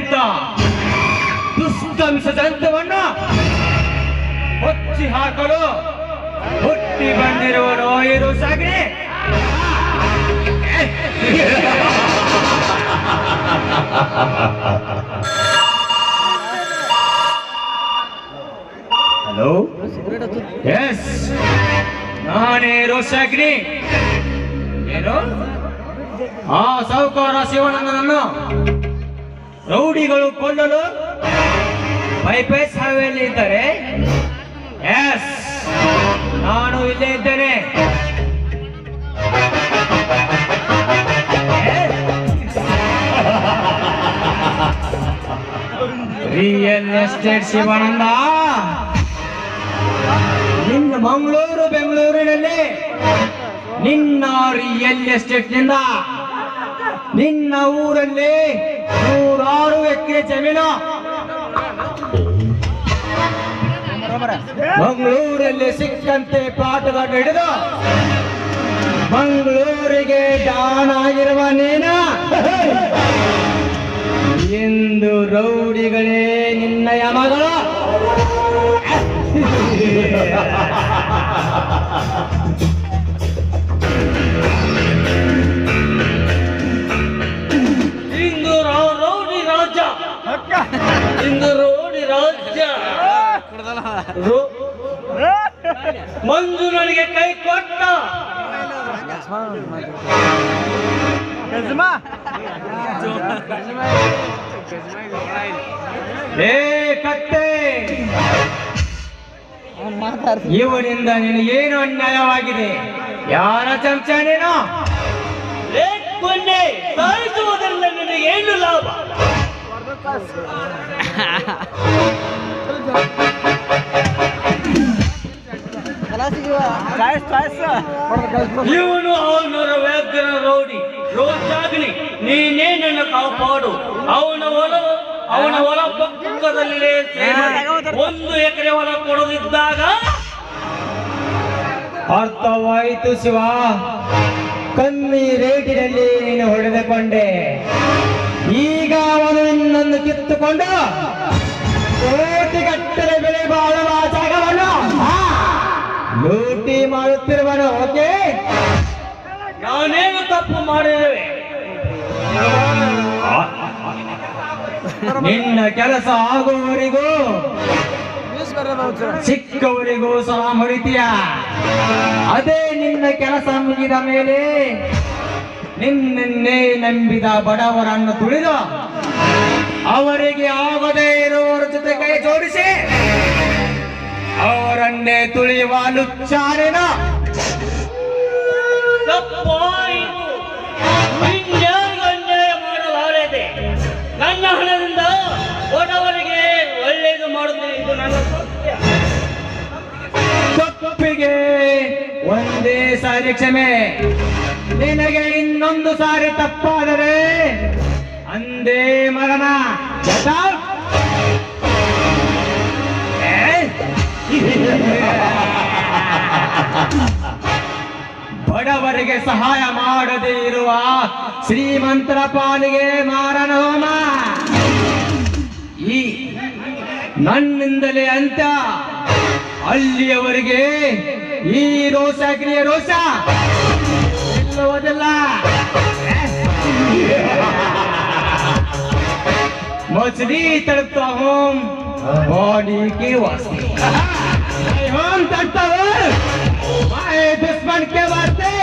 ಇಂಥ ದುಷ್ಟಂಶ ಜಂತುವನ್ನು ಹೊಚ್ಚಿ ಹಾಕಲು ಹುಟ್ಟಿ ಬಂದಿರುವನು ಈ ರೋಷಾಗ್ನಿ. ಹಲೋ, ಎಸ್, ನಾನೇ ರೋಷಾಗ್ನಿ. ಏನು ಆ ಸಾಹುಕಾರ ಶಿವನಂದನನ್ನು ರೌಡಿಗಳು ಕೊಲ್ಲಲು ಪೈಪೈ ಸಾವೆಯಲ್ಲಿ ಇದ್ದಾರೆ. ಎಸ್, ನಾನು ಇಲ್ಲೇ ಇದ್ದೇನೆ. ರಿಯಲ್ ಎಸ್ಟೇಟ್ ಶಿವಾನಂದ, ನಿನ್ನ ಮಂಗಳೂರು ಬೆಂಗಳೂರಿನಲ್ಲಿ ನಿನ್ನ ರಿಯಲ್ ಎಸ್ಟೇಟ್ನಿಂದ ನಿನ್ನ ಊರಲ್ಲಿ 106 ಎಕರೆ ಜಮೀನು, ಮಂಗಳೂರಲ್ಲಿ ಸಿಕ್ಕಂತೆ ಪ್ಲಾಟ್ಗಳನ್ನು ಹಿಡಿದು ಮಂಗಳೂರಿಗೆ ಡಾನ್ ಆಗಿರುವ ನೀನು ಎಂದು ರೌಡಿಗಳೇ ನಿನ್ನಯ ಮಗಳು. ಇಂದು ರೌಡಿ ರಾಜ್ಯ, ಇಂದು ರೌಡಿ ರಾಜ್ಯ. ಮಂಜು ನನಗೆ ಕೈ ಕೊಟ್ಟ. ಏ ಕತ್ತೆ, ಇವನಿಂದ ನಿನಗೇನು ಅನ್ಯಾಯವಾಗಿದೆ? ಯಾರ ಚಮಚ ನೀನು? ಸಾಯಿಸುವುದರಿಂದ ನಿನಗೇನು ಲಾಭ? ಇವನು ಅವನರ ವ್ಯಾಘ್ರ ರೌಡಿ ರೋಷಾಗ್ನಿ. ನೀನೇ ನನ್ನ ಕಾಪಾಡು. ಅವನ ಹೊಲ ಪಕ್ಕದಲ್ಲೇ 1 ಎಕರೆ ಹೊಲ ಕೊಡದಿದ್ದಾಗ ಅರ್ಥವಾಯಿತು ಶಿವ. ಕಮ್ಮಿ ರೇಟಿನಲ್ಲಿ ನೀನು ಹೊಡೆದುಕೊಂಡೆ. ಈಗ ಅವನು ನಿನ್ನನ್ನು ಕಿತ್ತುಕೊಂಡು ಕೋಟಿಗಟ್ಟಲೆ ಬೆಲೆ ಬಾಳುವ ಜಾಗವನ್ನು ಲೂಟಿ ಮಾಡುತ್ತಿರುವನು. ಓಕೆ, ನಾನೇನು ತಪ್ಪು ಮಾಡಿದ್ದೇವೆ? ನಿನ್ನ ಕೆಲಸ ಆಗುವವರಿಗೂ ಚಿಕ್ಕವರಿಗೂ ಸಹ ಮುರಿತೀಯ. ಅದೇ ನಿನ್ನ ಕೆಲಸ ಮುಗಿದ ಮೇಲೆ ನಿನ್ನನ್ನೇ ನಂಬಿದ ಬಡವರನ್ನು ತುಳಿದು ಅವರಿಗೆ ಆಗದೇ ಇರುವವರ ಜೊತೆ ಕೈ ಜೋಡಿಸಿ ಅವರನ್ನೇ ತುಳಿಯುವ ಲುಚ್ಚಾರಿನ ಅನ್ಯಾಯ ಮಾಡಲಾರದೆ. ನನ್ನ ಹಣದಿಂದ ಬಡವರಿಗೆ ಒಳ್ಳೆಯದು ಮಾಡುವುದು ಇದು ನನ್ನ ಸತ್ಯ. ತಪ್ಪಿಗೆ ಒಂದೇ ಸಾರಿ ಕ್ಷಮೆ. ನಿನಗೆ ಇನ್ನೊಂದು ಸಾರಿ ತಪ್ಪಾದರೆ ಅಂದೇ ಮರಣ. ಬಡವರಿಗೆ ಸಹಾಯ ಮಾಡದೇ ಇರುವ ಶ್ರೀಮಂತರ ಪಾಲಿಗೆ ಮಾರಣ ಹೋಮ. ಈ ನನ್ನಿಂದಲೇ ಅಂತ್ಯ. ಅಲ್ಲಿಯವರೆಗೆ ಈ ರೋಷಾಗ್ನಿಯ ರೋಷ ನಿಲ್ಲುವುದಿಲ್ಲ. मछली तड़पता हूँ बॉडी की वास्ते, हम तड़पता हूँ माए दुश्मन के वास्ते।